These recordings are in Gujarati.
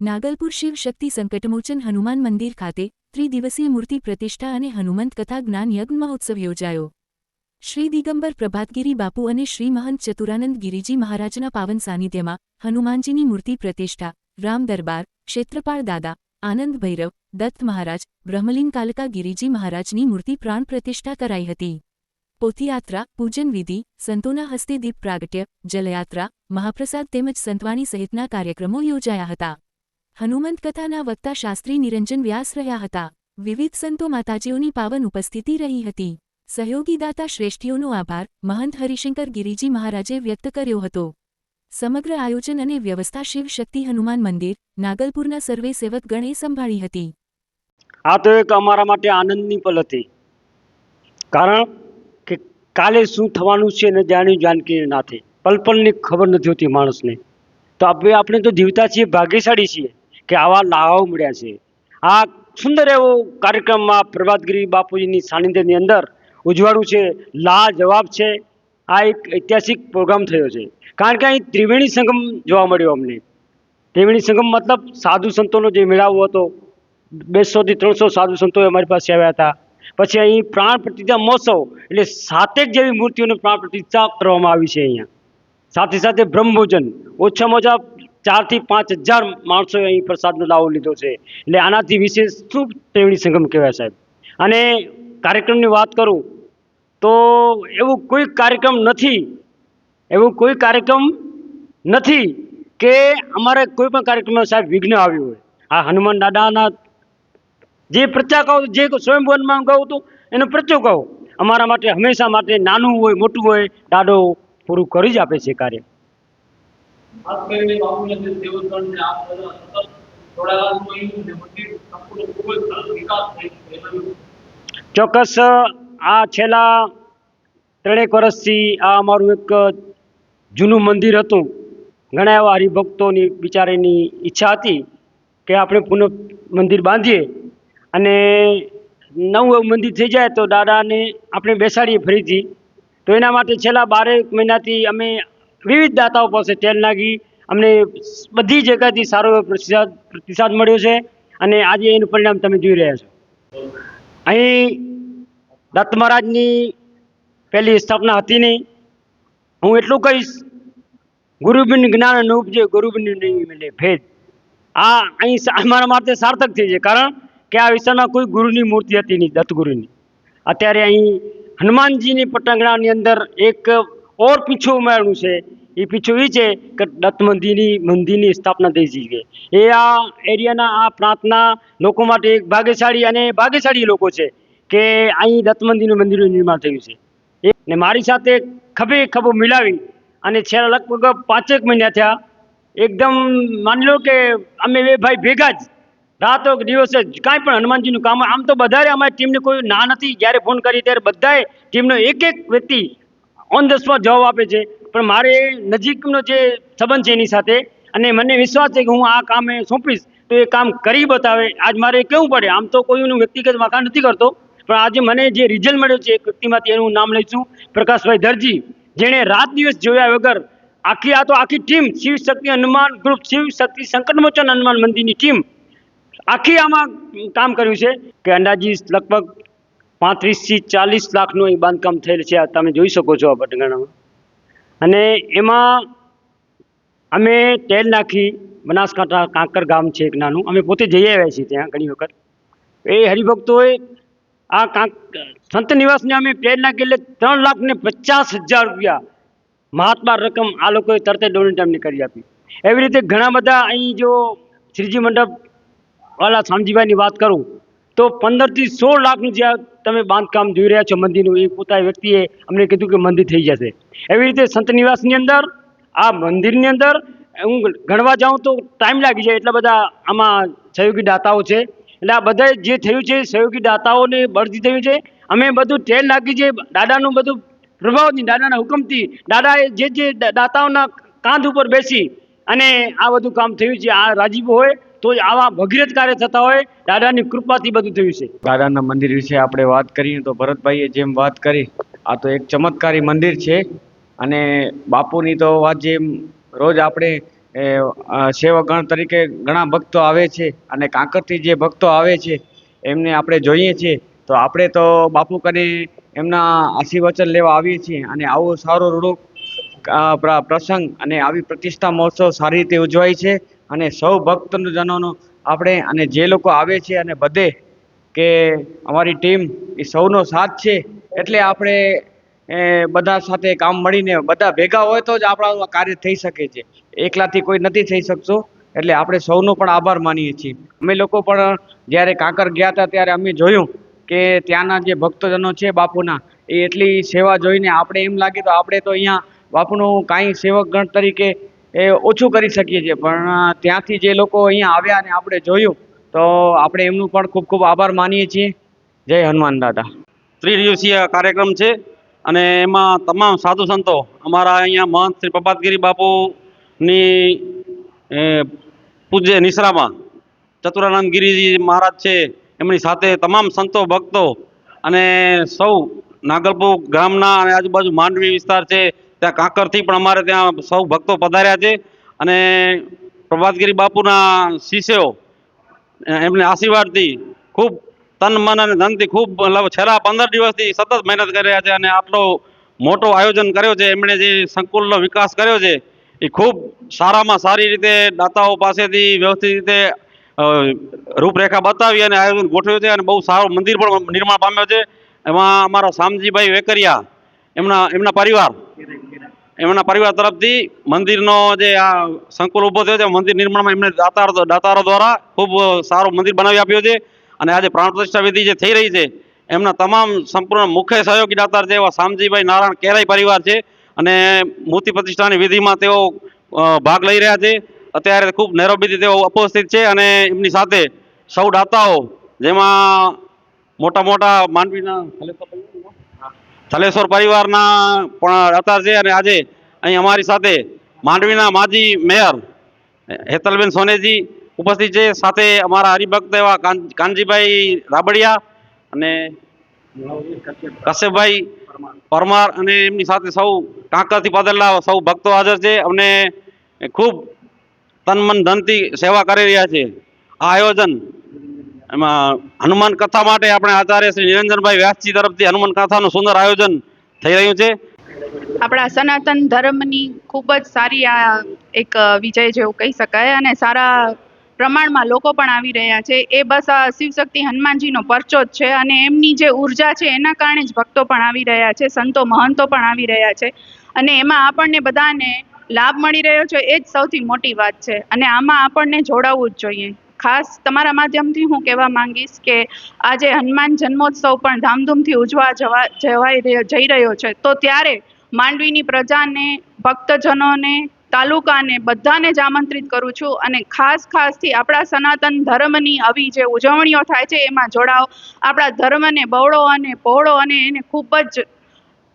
નાગલપુર શિવ શક્તિ સંકટમોચન હનુમાન મંદિર ખાતે ત્રિદિવસીય મૂર્તિ પ્રતિષ્ઠા અને હનુમંત કથા જ્ઞાન યજ્ઞ મહોત્સવ યોજાયો। શ્રી દિગંબર પ્રભાતગીરી બાપુ અને શ્રી મહંત ચતુરાનંદ ગિરિજી મહારાજના પાવન સાનિધ્યમાં હનુમાનજીની મૂર્તિ પ્રતિષ્ઠા, રામ દરબાર, ક્ષેત્રપાળ દાદા, આનંદ ભૈરવ, દત્ત મહારાજ, બ્રહ્મલીન કાલકા ગિરિજી મહારાજની મૂર્તિ પ્રાણ પ્રતિષ્ઠા કરાઈ હતી। પોથયાત્રા, પૂજન વિધિ, સંતોના હસ્તે દીપ પ્રાગટ્ય, જલયાત્રા, મહાપ્રસાદ તેમજ સંતવાણી સહિતના કાર્યક્રમો યોજાયા હતા। હનુમંત કથાના વક્તા શાસ્ત્રી નિરંજન વ્યાસ રહ્યા હતા। વિવિધ સંતો માતાજીઓની પાવન ઉપસ્થિતિ રહી હતી। સહયોગી દાતા શ્રેષ્ઠીઓનો આભાર મહંત હરિશંકર ગિરિજી મહારાજે વ્યક્ત કર્યો હતો। સમગ્ર આયોજન અને વ્યવસ્થા શિવ શક્તિ હનુમાન મંદિર, નાગલપુરના સર્વે સેવકગણે સંભાળી હતી। આ તો એક અમારા માટે આનંદની પલ હતી, કારણ કે કાલે શું થવાનું છે ને જાણ્યું જાનકી નાથે પલ પલની ખબર નથી હોતી માણસને। તો આપણે તો જીવતા છીએ, ભાગ્યશાળી છીએ કે આવા લાહાઓ મળ્યા છે। આ સુંદર એવો કાર્યક્રમમાં પ્રભાતગીરી બાપુજીની સાનિધ્યની અંદર ઉજવાડું છે, લાજવાબ છે। આ એક ઐતિહાસિક પ્રોગ્રામ થયો છે, કારણ કે અહીં ત્રિવેણી સંગમ જોવા મળ્યો અમને। ત્રિવેણી સંગમ મતલબ સાધુ સંતોનો જે મેળાવો હતો, 200 થી 300 સાધુ સંતો અમારી પાસે આવ્યા હતા। પછી અહીં પ્રાણ પ્રતિષ્ઠા મહોત્સવ એટલે 7 જેવી મૂર્તિઓની પ્રાણ પ્રતિષ્ઠા કરવામાં આવી છે અહીંયા। સાથે સાથે બ્રહ્મભોજન, ઓછામાં ઓછા 4 થી 5 હજાર માણસોએ અહીં પ્રસાદનો લાવો લીધો છે। એટલે આનાથી વિશેષ શું ત્રિવેણી સંગમ કહેવાય સાહેબ। અને કાર્યક્રમની વાત કરું તો એવું કોઈ કાર્યક્રમ નથી કે અમારે કોઈ પણ કાર્યક્રમમાં સાહેબ વિઘ્ન આવ્યું હોય। આ હનુમાન દાદાના જે પ્રત્યા કહો, જે સ્વયંભૂમાં કહું તો એનો પ્રત્યો કહો, અમારા માટે હંમેશા માટે નાનું હોય મોટું હોય દાદો પૂરું કરી જ આપે છે કાર્ય। ચોક્કસ આ છેલ્લા 3 વર્ષથી આ અમારું એક જૂનું મંદિર હતું। ઘણા એવા હરિભક્તોની બિચારીની ઈચ્છા હતી કે આપણે પુનઃ મંદિર બાંધીએ અને નવું મંદિર થઈ જાય તો દાદાને આપણે બેસાડીએ ફરીથી। તો એના માટે છેલ્લા 12 મહિનાથી અમે વિવિધ દાતાઓ પાસે તેલ નાખી, અમને બધી જગ્યાથી સારો પ્રતિસાદ મળ્યો છે અને આજે એનું પરિણામ તમે જોઈ રહ્યા છો। અહીં દત્ત મહારાજની પહેલી સ્થાપના હતી નહીં। હું એટલું કહીશ, ગુરુબિન જ્ઞાન ન ઉપજે ગુરુબિન નહીં મળે ભેદ। આ અહીં અમારા માટે સાર્થક થઈ છે, કારણ કે આ વિસ્તારમાં કોઈ ગુરુની મૂર્તિ હતી નહીં, દત્તગુરુની। અત્યારે અહીં હનુમાનજીની પટાંગણાની અંદર એક ઓર પીછું ઉમેરવાનું છે। એ પીછું એ છે કે દત્ત મંદિરની સ્થાપના થઈ છે। એ આ એરિયાના આ પ્રાંતના લોકો માટે એક ભાગ્યશાળી લોકો છે કે અહીં દત્ત મંદિરનું નિર્માણ થયું છે। ને મારી સાથે ખભે ખભો મિલાવી અને છેલ્લા લગભગ 5 મહિના થયા, એકદમ માની લો કે અમે બે ભાઈ ભેગા જ રાતો દિવસે કાંઈ પણ હનુમાનજીનું કામ। આમ તો બધાએ અમારી ટીમને કોઈ ના નથી, જ્યારે ફોન કરી ત્યારે બધાએ ટીમનો એક વ્યક્તિ ઓન ધ સ્પોટ જવાબ આપે છે। પણ મારે નજીકનો જે સંબંધ છે એની સાથે, અને મને વિશ્વાસ છે કે હું આ કામ સોંપીશ તો એ કામ કરી બતાવે। આજ મારે કહેવું પડે, આમ તો કોઈનું વ્યક્તિગત વખાણ નથી કરતો, પણ આજે મને જે રિઝલ્ટ મળ્યો છે એક વ્યક્તિમાંથી, એનું નામ લઈશું પ્રકાશભાઈ દરજી, જેણે રાત દિવસ જોયા વગર આખી ટીમ શિવ શક્તિ હનુમાન ગ્રુપ, શિવ શક્તિ સંકટમોચન હનુમાન મંદિરની ટીમ આખી આમાં કામ કર્યું છે કે અંદાજી લગભગ 35 થી 40 લાખનું અહીં બાંધકામ થયેલ છે। આ તમે જોઈ શકો છો આ પટગાણામાં। અને એમાં અમે તેલ નાખી, બનાસકાંઠા કાંકર ગામ છે એક નાનું, અમે પોતે જઈ આવ્યા છીએ ત્યાં ઘણી વખત। એ હરિભક્તોએ આ સંત નિવાસને અમે તેલ નાખી એટલે 3,50,000 રૂપિયા મહાત્મા રકમ આ લોકોએ તરત ડોનેટ અમને કરી આપી। એવી રીતે ઘણા બધા અહીં જો શ્રીજી મંડપ વાલા શામજીભાઈની વાત કરું તો 15 થી 16 લાખનું જે તમે બાંધકામ જોઈ રહ્યા છો મંદિરનું, એ પોતાની વ્યક્તિએ અમને કીધું કે મંદિર થઈ જશે। એવી રીતે સંત નિવાસની અંદર, આ મંદિરની અંદર હું ગણવા જાઉં તો ટાઈમ લાગી જાય, એટલા બધા આમાં સહયોગી દાતાઓ છે। એટલે આ બધા જે થયું છે સહયોગી દાતાઓને બળથી થયું છે। અમે બધું તેલ નાખી છે, દાદાનું બધું પ્રભાવથી, દાદાના હુકમથી, દાદાએ જે દાતાઓના કાંધ ઉપર બેસી અને આ બધું કામ થયું છે। આ રાજીપો હોય તો જ આવા ભગીરથ કાર્ય થતા હોય, દાદાની કૃપાથી બધું થયું છે। દાદાના મંદિર વિશે આપણે વાત કરીએ તો ભરતભાઈએ જેમ વાત કરી, આ તો એક ચમત્કારી મંદિર છે। અને બાપુની તો વાત જેમ રોજ આપણે સેવકગણ તરીકે ઘણા ભક્તો આવે છે, અને કાંકરથી જે ભક્તો આવે છે એમને આપણે જોઈએ છીએ, તો આપણે તો બાપુ કરી એમના આશીર્વચન લેવા આવીએ છીએ. અને આવો સારો રૂડો પ્રસંગ અને આવી પ્રતિષ્ઠા મહોત્સવ સારી રીતે ઉજવાય છે. અને સૌ ભક્તજનોનો આપણે અને જે લોકો આવે છે અને બધે કે અમારી ટીમ એ સૌનો સાથ છે, એટલે આપણે બધા સાથે કામ મળીને બધા ભેગા હોય તો જ આપણા કાર્ય થઈ શકે છે. એકલાથી કોઈ નથી થઈ શકતો. એટલે આપણે સૌનો પણ આભાર માનીએ છીએ. અમે લોકો પણ જ્યારે કાંકર ગયા હતા ત્યારે અમે જોયું કે ત્યાંના જે ભક્તજનો છે બાપુના, એ એટલી સેવા જોઈને આપણે એમ લાગે તો આપણે તો અહીંયા બાપુનું કાંઈ સેવકગણ તરીકે ઓછું કરી શકીએ છીએ, પણ ત્યાંથી જે લોકો અહીંયા આવ્યા અને આપણે જોયું તો આપણે એમનું પણ ખૂબ ખૂબ આભાર માનીએ છીએ. જય હનુમાન દાદા. ત્રિદિવસીય કાર્યક્રમ છે અને એમાં તમામ સાધુ સંતો અમારા અહીંયા મહંત શ્રી પ્રભાતગીરી બાપુની પૂજ્ય નિશ્રામાં ચતુરાનંદ ગિરિજી મહારાજ છે, એમની સાથે તમામ સંતો ભક્તો અને સૌ નાગલપુર ગામના અને આજુબાજુ માંડવી વિસ્તાર છે ત્યાં કાંકરથી પણ અમારે ત્યાં સૌ ભક્તો પધાર્યા છે. અને પ્રભાતગીરી બાપુના શિષ્યો એમને આશીર્વાદથી ખૂબ તન મન અને ધનથી ખૂબ છેલ્લા 15 દિવસથી સતત મહેનત કરી રહ્યા છે. અને આટલો મોટો આયોજન કર્યો છે, એમણે જે સંકુલનો વિકાસ કર્યો છે એ ખૂબ સારામાં સારી રીતે દાતાઓ પાસેથી વ્યવસ્થિત રીતે રૂપરેખા બતાવી અને આયોજન ગોઠવ્યું છે. અને બહુ સારું મંદિર પણ નિર્માણ પામ્યો છે. એમાં અમારા શામજીભાઈ વેકરિયા એમના પરિવાર તરફથી મંદિરનો જે આ સંકુલ ઊભો થયો છે, મંદિર નિર્માણમાં એમણે દાતારો દ્વારા ખૂબ સારું મંદિર બનાવી આપ્યું છે. અને આજે પ્રાણ પ્રતિષ્ઠા વિધિ જે થઈ રહી છે એમના તમામ સંપૂર્ણ મુખ્ય સહયોગી દાતાર છે એવા શામજીભાઈ નારાયણ કેરાઈ પરિવાર છે. અને મૂર્તિ પ્રતિષ્ઠાની વિધિમાં તેઓ ભાગ લઈ રહ્યા છે. અત્યારે ખૂબ નેરોબીથી તેઓ ઉપસ્થિત છે. અને એમની સાથે સૌ દાતાઓ, જેમાં મોટા મોટા માંડવીના થલેશ્વર પરિવારના પણ દાતાર છે. અને આજે અહીં અમારી સાથે માંડવીના માજી મેયર હેતલબેન સોનેજી ઉપસ્થિત છે, સાથે અમારા હરિભક્ત એવા કાનજીભાઈ રાબડિયા અને કશ્યપભાઈ પરમાર અને એમની સાથે સૌ કાંકરથી પધારેલા સૌ ભક્તો હાજર છે. અમને ખૂબ તન મન ધનથી સેવા કરી રહ્યા છે. આ આયોજન એમાં હનુમાન કથા માટે આપણે આચાર્ય શ્રી નિરંજનભાઈ વ્યાસજી તરફથી હનુમાન કથાનું સુંદર આયોજન થઈ રહ્યું છે. આપણા સનાતન ધર્મની ખૂબ જ સારી આ એક વિજય જેવું કહી શકાય, અને સારા પ્રમાણમાં લોકો પણ આવી રહ્યા છે. એ બસ આ શિવશક્તિ હનુમાનજીનો પરચો જ છે. અને એમની જે ઉર્જા છે એના કારણે જ ભક્તો પણ આવી રહ્યા છે, સંતો મહંતો પણ આવી રહ્યા છે. અને એમાં આપણને બધાને લાભ મળી રહ્યો છે, એ જ સૌથી મોટી વાત છે. અને આમાં આપણને જોડાવવું જ જોઈએ. ખાસ તમારા માધ્યમથી હું કહેવા માંગીશ કે આજે હનુમાન જન્મોત્સવ પણ ધામધૂમથી જઈ રહ્યો છે, તો ત્યારે માંડવીની પ્રજાને, ભક્તજનોને, તાલુકાને બધાને જ આમંત્રિત કરું છું. અને ખાસથી આપણા સનાતન ધર્મની આવી જે ઉજવણીઓ થાય છે એમાં જોડાઓ. આપણા ધર્મને બહોળો અને પહોળો અને એને ખૂબ જ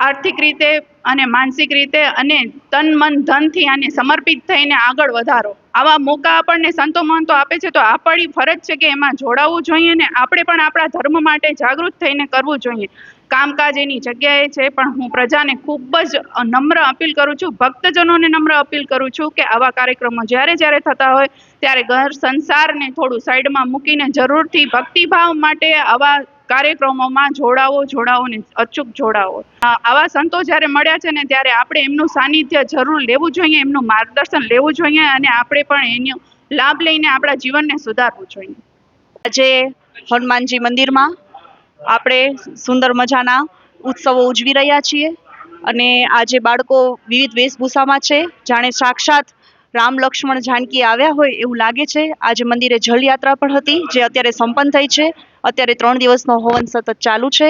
આર્થિક રીતે અને માનસિક રીતે અને તન મન ધનથી આને સમર્પિત થઈને આગળ વધારો. આવા મોકા આપણને સંતો મહંતો આપે છે, તો આપણી ફરજ છે કે એમાં જોડાવવું જોઈએ ને આપણે પણ આપણા ધર્મ માટે જાગૃત થઈને કરવું જોઈએ. કામકાજ એની જગ્યાએ છે, પણ હું પ્રજાને ખૂબ જ નમ્ર અપીલ કરું છું, ભક્તજનોને નમ્ર અપીલ કરું છું કે આવા કાર્યક્રમો જ્યારે થતા હોય ત્યારે ઘર સંસારને થોડું સાઈડમાં મૂકીને જરૂરથી ભક્તિભાવ માટે આવા કાર્યક્રમોમાં જોડાવો ને અચૂક જોડાવો. આવા સંતો જ્યારે મળ્યા છે ને ત્યારે આપણે એમનું સાનિધ્ય જરૂર લેવું જોઈએ, એમનું માર્ગદર્શન લેવું જોઈએ અને આપણે પણ એનો લાભ લઈને આપણા જીવનને સુધારવું જોઈએ. આજે હનુમાનજી મંદિરમાં આપણે સુંદર મજાના ઉત્સવો ઉજવી રહ્યા છીએ. અને આજે બાળકો વિવિધ વેશભૂષામાં છે, જાણે સાક્ષાત રામ લક્ષ્મણ જાનકી આવ્યા હોય એવું લાગે છે. આજે મંદિરે જલયાત્રા પણ હતી, જે અત્યારે સંપન્ન થઈ છે. અત્યારે 3 દિવસનો હવન સતત ચાલુ છે.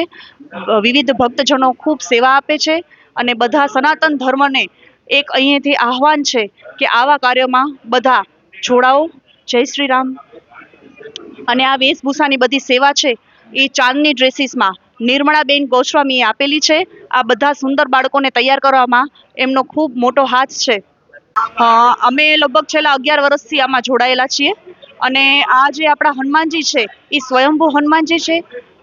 વિવિધ ભક્તજનો ખૂબ સેવા આપે છે. અને બધા સનાતન ધર્મને એક અહીંયાથી આહવાન છે કે આવા કાર્યોમાં બધા જોડાઓ. જય શ્રી રામ. અને આ વેશભૂષાની બધી સેવા છે એ ચાંદની ડ્રેસીસમાં નિર્મળાબેન ગોસ્વામીએ આપેલી છે. આ બધા સુંદર બાળકોને તૈયાર કરવામાં એમનો ખૂબ મોટો હાથ છે. અમે લગભગ છેલ્લા 11 વર્ષથી આમાં જોડાયેલા છીએ. અને આ જે આપણા હનુમાનજી છે એ સ્વયંભૂ હનુમાનજી છે,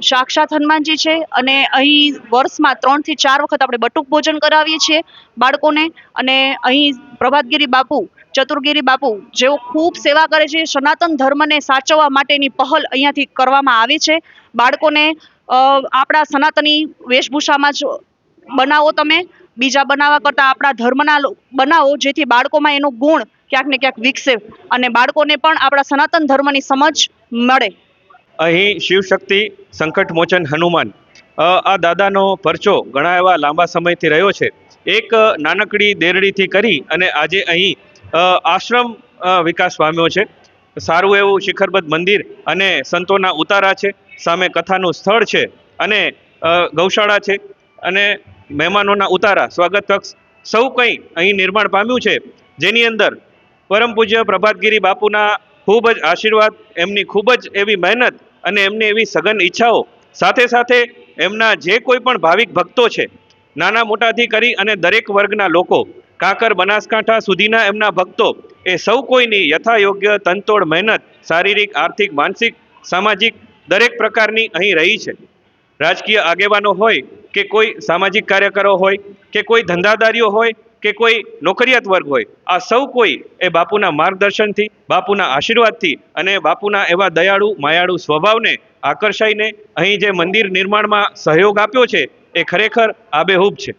સાક્ષાત હનુમાનજી છે. અને અહીં વર્ષમાં 3 થી 4 વખત આપણે બટુક ભોજન કરાવીએ છીએ બાળકોને. અને અહીં પ્રભાતગીરી બાપુ ચતુરગીરી બાપુ જેઓ ખૂબ સેવા કરે છે, સનાતન ધર્મને સાચવવા માટેની પહેલ અહીંયાથી કરવામાં આવી છે. બાળકોને આપણા સનાતની વેશભૂષામાં જ બનાવો, તમે બીજા બનાવવા કરતાં આપણા ધર્મના બનાવો, જેથી બાળકોમાં એનો ગુણ ક્યાંક ને ક્યાંક વિકસે અને બાળકોને પણ આપણા સનાતન ધર્મની સમજ મળે. અહીં શિવશક્તિ સંકટ મોચન હનુમાન આ દાદાનો પરચો ઘણા એવા લાંબા સમયથી રહ્યો છે. એક નાનકડી દેરડીથી કરી અને આજે અહીં આશ્રમ વિકાસ પામ્યો છે. સારું એવું શિખરબદ્ધ મંદિર અને સંતોના ઉતારા છે, સામે કથાનું સ્થળ છે અને ગૌશાળા છે અને મહેમાનોના ઉતારા, સ્વાગત કક્ષ સૌ કંઈ અહીં નિર્માણ પામ્યું છે, જેની અંદર પરમ પૂજ્ય પ્રભાતગીરી બાપુના ખૂબ જ આશીર્વાદ, એમની ખૂબ જ એવી મહેનત અને એમની એવી સઘન ઈચ્છાઓ, સાથે સાથે એમના જે કોઈ પણ ભાવિક ભક્તો છે, નાના મોટાથી કરી અને દરેક વર્ગના લોકો, કાંકર બનાસકાંઠા સુધીના એમના ભક્તો, એ સૌ કોઈની યથાયોગ્ય તનતોડ મહેનત, શારીરિક, આર્થિક, માનસિક, સામાજિક દરેક પ્રકારની અહીં રહી છે. રાજકીય આગેવાનો હોય કે કોઈ સામાજિક કાર્યકરો હોય કે કોઈ ધંધાદારીઓ હોય કે કોઈ નોકરિયાત વર્ગ હોય, આ સૌ કોઈ એ બાપુના માર્ગદર્શનથી, બાપુના આશીર્વાદથી અને બાપુના એવા દયાળુ માયાળુ સ્વભાવને આકર્ષાઈને અહીં જે મંદિર નિર્માણમાં સહયોગ આપ્યો છે, એ ખરેખર આબેહૂબ છે.